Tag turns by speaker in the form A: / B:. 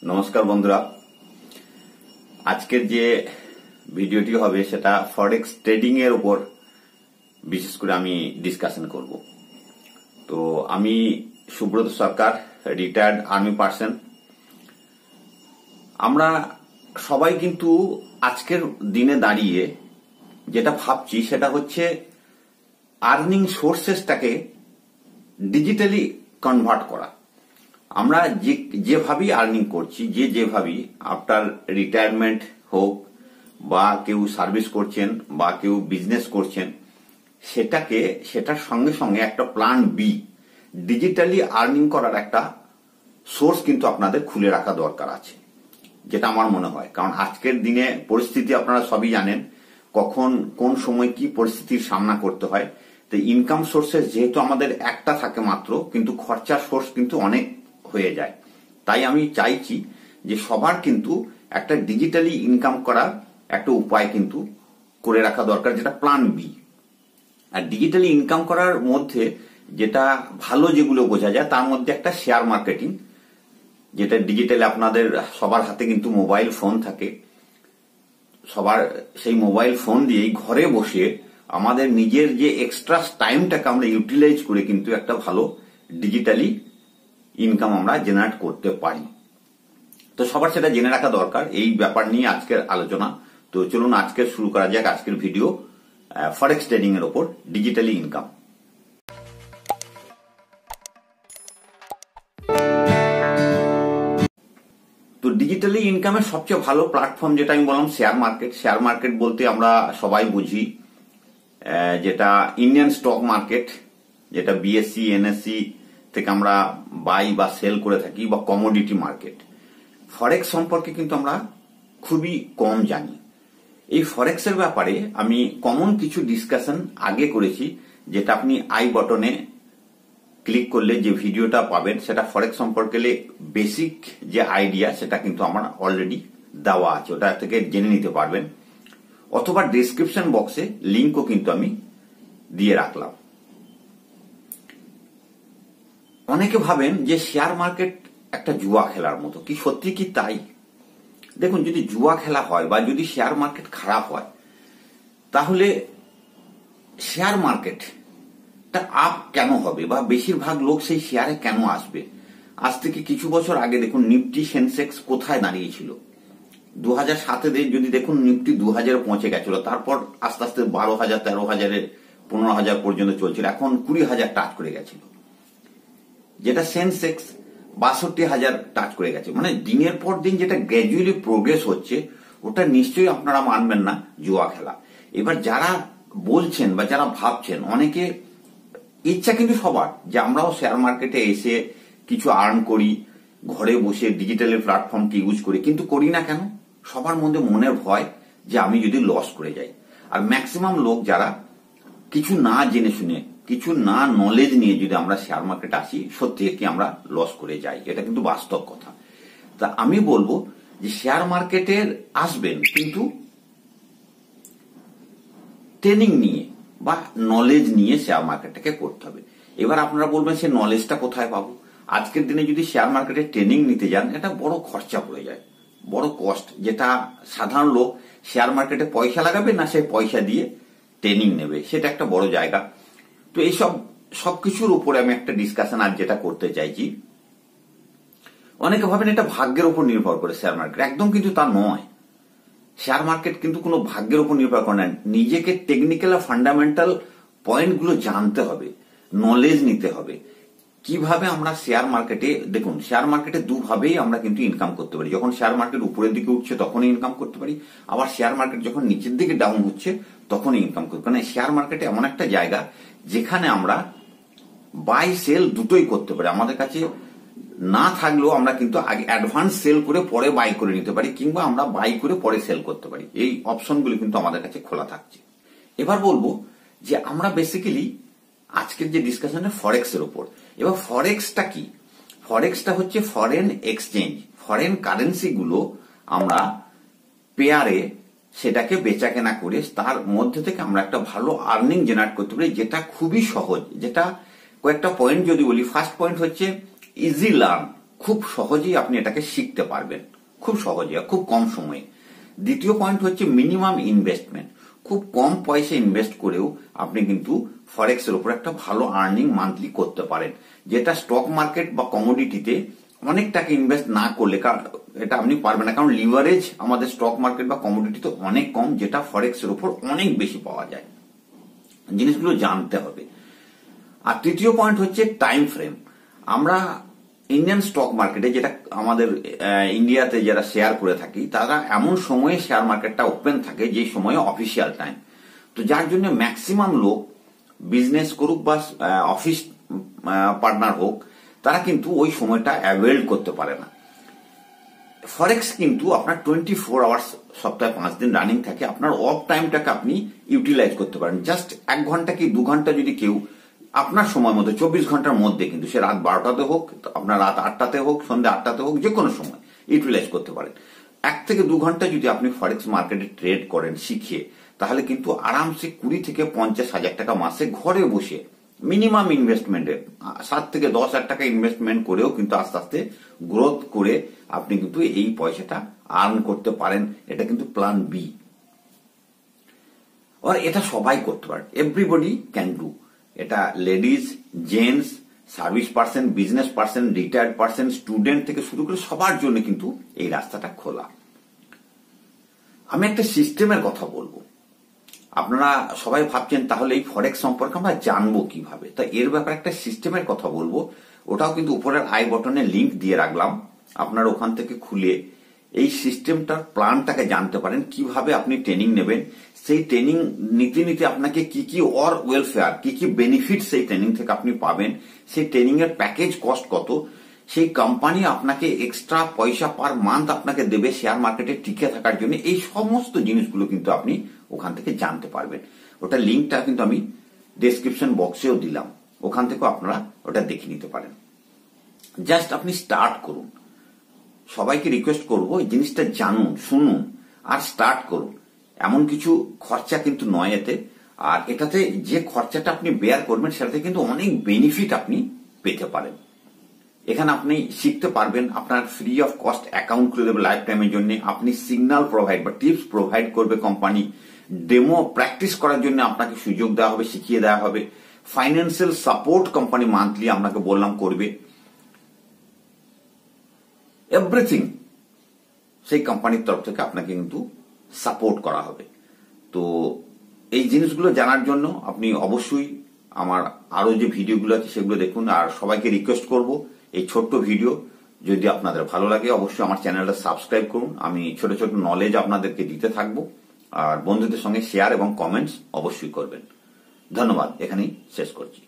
A: নমস্কার বন্ধুরা, আজকের যে ভিডিওটি হবে সেটা ফরেক্স ট্রেডিং এর উপর বিশেষ করে আমি ডিসকাশন করব। তো আমি সুব্রত সরকার, রিটায়ার্ড আর্মি পার্সন। আমরা সবাই কিন্তু আজকের দিনে দাঁড়িয়ে যেটা ভাবছি সেটা হচ্ছে আর্নিং সোর্সেসটাকে ডিজিটালি কনভার্ট করা। আমরা যেভাবেই আর্নিং করছি, যেভাবেই আফটার রিটায়ারমেন্ট হোক বা কেউ সার্ভিস করছেন বা কেউ বিজনেস করছেন, সেটার সঙ্গে সঙ্গে একটা প্ল্যান বি ডিজিটালি আর্নিং করার একটা সোর্স কিন্তু আপনাদের খুলে রাখা দরকার আছে, যেটা আমার মনে হয়। কারণ আজকের দিনে পরিস্থিতি আপনারা সবই জানেন, কখন কোন সময় কি পরিস্থিতির সামনা করতে হয়। তো ইনকাম সোর্সেস যেহেতু আমাদের একটা থাকে মাত্র, কিন্তু খরচার সোর্স কিন্তু অনেক হয়ে যায়। তাই আমি চাইছি যে সবার কিন্তু একটা ডিজিটালি ইনকাম করার একটা উপায় কিন্তু করে রাখা দরকার, যেটা প্ল্যান বি। আর ডিজিটালি ইনকাম করার মধ্যে যেটা ভালো যেগুলো বোঝা যায় তার মধ্যে একটা শেয়ার মার্কেটিং, যেটা ডিজিটালি আপনাদের সবার হাতে কিন্তু মোবাইল ফোন থাকে। সবার সেই মোবাইল ফোন দিয়েই ঘরে বসে আমাদের নিজের যে এক্সট্রা টাইমটাকে আমরা ইউটিলাইজ করে কিন্তু একটা ভালো ডিজিটালি ইনকাম আমরা জেনারেট করতে পারি। তো সবার সেটা জেনে রাখা দরকার। এই ব্যাপার নিয়ে আজকের আলোচনা। তো চলুন আজকে শুরু করা যাক আজকের ভিডিও ফরেক্স ট্রেডিং এর উপর ডিজিটালি ইনকাম। তো ডিজিটালি ইনকামের সবচেয়ে ভালো প্ল্যাটফর্ম যেটা আমি বললাম শেয়ার মার্কেট। শেয়ার মার্কেট বলতে আমরা সবাই বুঝি যেটা ইন্ডিয়ান স্টক মার্কেট, যেটা বিএসসি এনএসসি থেকে আমরা বাই বা সেল করে থাকি, বা কমোডিটি মার্কেট। ফরেক্স সম্পর্কে কিন্তু আমরা খুবই কম জানি। এই ফরেক্সের ব্যাপারে আমি কমন কিছু ডিসকাশন আগে করেছি, যেটা আপনি আই বটনে ক্লিক করলে যে ভিডিওটা পাবেন সেটা ফরেক্স সম্পর্কে বেসিক যে আইডিয়া সেটা কিন্তু আমার অলরেডি দেওয়া আছে, ওটা থেকে জেনে নিতে পারবেন। অথবা ডেসক্রিপশন বক্সে লিঙ্কও কিন্তু আমি দিয়ে রাখলাম। অনেকে ভাবেন যে শেয়ার মার্কেট একটা জুয়া খেলার মতো, কি সত্যি কি তাই? দেখুন, যদি জুয়া খেলা হয় বা যদি শেয়ার মার্কেট খারাপ হয়, তাহলে শেয়ার মার্কেটটা আপ কেন হবে বা বেশিরভাগ লোক সেই শেয়ারে কেন আসবে? আজ থেকে কিছু বছর আগে দেখুন নিফটি সেন্সেক্স কোথায় দাঁড়িয়েছিল। 2007-এ যদি দেখুন নিফটি 2000 পৌঁছে গেছিল, তারপর আস্তে আস্তে 12,000, 13,000, 15,000 পর্যন্ত চলছিল, এখন 20,000 টাচ করে গেছিল। যেটা সেন্সেক্স 62,000 টাচ করে গেছে। মানে দিনের পর দিন যেটা গ্র্যাজুয়ালি প্রোগ্রেস হচ্ছে, ওটা নিশ্চয়ই আপনারা মানবেন না জুয়া খেলা। এবার যারা বলছেন বা যারা ভাবছেন, অনেকে ইচ্ছা কিন্তু সবার যে আমরাও শেয়ার মার্কেটে এসে কিছু আর্ন করি, ঘরে বসে ডিজিটাল প্ল্যাটফর্মকে ইউজ করি, কিন্তু করি না কেন? সবার মধ্যে মনের ভয় যে আমি যদি লস করে যাই। আর ম্যাক্সিমাম লোক যারা কিছু না জেনে শুনে, কিছু না নলেজ নিয়ে যদি আমরা শেয়ার মার্কেটে আসি, সত্যি কি আমরা লস করে যাই, এটা কিন্তু বাস্তব কথা। তা আমি বলবো যে শেয়ার মার্কেটের আসবেন, কিন্তু ট্রেনিং নিয়ে বা নলেজ নিয়ে শেয়ার মার্কেটটাকে করতে হবে। এবার আপনারা বলবেন সে নলেজটা কোথায় পাবো? আজকের দিনে যদি শেয়ার মার্কেটে ট্রেনিং নিতে যান, এটা বড় খরচা পড়ে যায়, বড় কস্ট, যেটা সাধারণ লোক শেয়ার মার্কেটে পয়সা লাগাবে না সে পয়সা দিয়ে ট্রেনিং নেবে, সেটা একটা বড় জায়গা। তো এইসব সবকিছুর উপরে আমি একটা ডিসকাশন আজ যেটা করতে চাইছি। অনেকে ভাবেন এটা ভাগ্যের উপর নির্ভর করে শেয়ার মার্কেট, একদম কিন্তু তা নয়। শেয়ার মার্কেট কিন্তু কোনো ভাগ্যের উপর নির্ভর করে না। নিজেকে টেকনিক্যাল আর ফান্ডামেন্টাল পয়েন্টগুলো জানতে হবে, নলেজ নিতে হবে। কিভাবে আমরা শেয়ার মার্কেটে, দেখুন শেয়ার মার্কেটে দুভাবেই আমরা কিন্তু ইনকাম করতে পারি। যখন শেয়ার মার্কেট উপরের দিকে উঠছে তখনই ইনকাম করতে পারি, আবার শেয়ার মার্কেট যখন নিচের দিকে ডাউন হচ্ছে তখনই ইনকাম করতে পারি। কারণ শেয়ার মার্কেটে এমন একটা জায়গা যেখানে আমরা বাই সেল দুটোই করতে পারি। আমাদের কাছে না থাকলেও আমরা কিন্তু আগে অ্যাডভান্স সেল করে পরে বাই করে নিতে পারি, কিংবা আমরা বাই করে পরে সেল করতে পারি। এই অপশনগুলো কিন্তু আমাদের কাছে খোলা থাকছে। এবার বলবো যে আমরা বেসিক্যালি আজকের যে ডিসকাশনে ফরেক্স এর উপর। এবার ফরেক্সটা কি? ফরেক্সটা হচ্ছে ফরেন এক্সচেঞ্জ, ফরেন কারেন্সি গুলো আমরা পেয়ারে সেটাকে বেচা কেনা করে তার মধ্যে থেকে আমরা একটা ভালো আর্নিং জেনারেট করতে পারি, যেটা খুবই সহজ। যেটা কয়েকটা পয়েন্ট যদি বলি, ফার্স্ট পয়েন্ট হচ্ছে ইজি লার্ন, খুব সহজেই আপনি এটাকে শিখতে পারবেন, খুব সহজে, খুব কম সময়ে। দ্বিতীয় পয়েন্ট হচ্ছে মিনিমাম ইনভেস্টমেন্ট। খুব কম পয়সা ইনভেস্ট করেও আপনি কিন্তু ফরেক্সের উপর একটা ভালো আর্নিং মান্থলি করতে পারেন, যেটা স্টক মার্কেট বা কমোডিটিতে অনেক টাকা ইনভেস্ট না করলে এটা আপনি পারবেন না, কারণ লিভারেজ আমাদের স্টক মার্কেট বা কমোডিটিতে অনেক কম, যেটা ফরেক্সের উপর অনেক বেশি পাওয়া যায়। জিনিসগুলো জানতে হবে। আর তৃতীয় পয়েন্ট হচ্ছে টাইম ফ্রেম। আমরা ইন্ডিয়ান স্টক মার্কেটে, যেটা আমাদের ইন্ডিয়াতে যারা শেয়ার করে থাকি, তারা এমন সময়ে শেয়ার মার্কেটটা ওপেন থাকে যে সময়ে অফিসিয়াল টাইম। তো যার জন্য ম্যাক্সিমাম লোক বিজনেস করুক বা অফিস পার্টনার হোক, তারা কিন্তু ওই সময়টা অ্যাভয়েড করতে পারে না। ফরেক্স কিন্তু আপনার 24 আওয়ার্স, সপ্তাহে 5 দিন রানিং থাকে। আপনার অফ টাইমটাকে আপনি ইউটিলাইজ করতে পারেন। জাস্ট 1 ঘন্টা কি 2 ঘন্টা যদি কেউ আপনার সময় মতো 24 ঘন্টার মধ্যে, কিন্তু সে রাত 12টাতে হোক, আপনার রাত 8টাতে হোক, সন্ধ্যা 8টাতে হোক, যে কোনো সময় ইউটিলাইজ করতে পারেন। 1 থেকে 2 ঘন্টা যদি আপনি ফরেক্স মার্কেটে ট্রেড করেন শিখে, তাহলে কিন্তু আরামসে 20 থেকে 50 হাজার টাকা মাসে ঘরে বসে মিনিমাম ইনভেস্টমেন্টে 7 থেকে 10 হাজার টাকা ইনভেস্টমেন্ট করেও কিন্তু আস্তে আস্তে গ্রোথ করে আপনি কিন্তু এই পয়সাটা আর্ন করতে পারেন। এটা কিন্তু প্ল্যান বি। আর এটা সবাই করতে পারে, এভরিবডি ক্যান ডু। এটা ladies, gents, service person, business person, retired person, student থেকে শুরু করে সবার জন্য কিন্তু এই রাস্তাটা খোলা। আমি একটা সিস্টেমের কথা বলবো। আপনারা সবাই ভাবছেন তাহলে এই ফরেক্স সম্পর্কে আমরা জানবো কিভাবে, তা এর ব্যাপারে একটা সিস্টেমের কথা বলবো। ওটাও কিন্তু উপরের আই বটনে লিংক দিয়ে রাখলাম, আপনারা ওখান থেকে খুলে এই সিস্টেমটার প্ল্যানটাকে জানতে পারেন, কিভাবে আপনি ট্রেনিং নেবেন, সেই ট্রেনিং নিতে নিতে আপনাকে কি কি অর ওয়েলফেয়ার, কি কি বেনিফিট সেই ট্রেনিং থেকে আপনি পাবেন, সেই ট্রেনিং এর প্যাকেজ কস্ট কত, সেই কোম্পানি আপনাকে এক্সট্রা পয়সা পার মান্থ আপনাকে দেবে শেয়ার মার্কেটে টিকে থাকার জন্য, এই সমস্ত জিনিসগুলো কিন্তু আপনি ওখান থেকে জানতে পারবেন। ওটা লিঙ্কটা কিন্তু আমি ডেসক্রিপশন বক্সেও দিলাম, ওখান থেকেও আপনারা ওটা দেখে নিতে পারেন। জাস্ট আপনি স্টার্ট করুন। সবাইকে রিকোয়েস্ট করবো এই জিনিসটা জানুন, শুনুন আর স্টার্ট করুন। এমন কিছু খরচা কিন্তু নয় এতে। আর এটাতে যে খরচাটা আপনি বেয়ার করবেন, সেটাতে কিন্তু অনেক বেনিফিট আপনি পেতে পারেন। এখানে আপনি শিখতে পারবেন, আপনার ফ্রি অফ কস্ট অ্যাকাউন্ট খুলে দেবে লাইফ টাইমের জন্য। আপনি সিগন্যাল প্রোভাইড বা টিপস প্রোভাইড করবে কোম্পানি। ডেমো প্র্যাকটিস করার জন্য আপনাকে সুযোগ দেওয়া হবে, শিখিয়ে দেওয়া হবে। ফাইন্যান্সিয়াল সাপোর্ট কোম্পানি মান্থলি আপনাকে বললাম করবে। এভরিথিং সেই কোম্পানির তরফ থেকে আপনাকে কিন্তু সাপোর্ট করা হবে। তো এই জিনিসগুলো জানার জন্য আপনি অবশ্যই আমার আরো যে ভিডিওগুলো আছে সেগুলো দেখুন। আর সবাইকে রিকোয়েস্ট করব, এই ছোট্ট ভিডিও যদি আপনাদের ভালো লাগে অবশ্যই আমার চ্যানেলটা সাবস্ক্রাইব করুন। আমি ছোট ছোট নলেজ আপনাদেরকে দিতে থাকবো। আর বন্ধুদের সঙ্গে শেয়ার এবং কমেন্টস অবশ্যই করবেন। ধন্যবাদ, এখানেই শেষ করছি।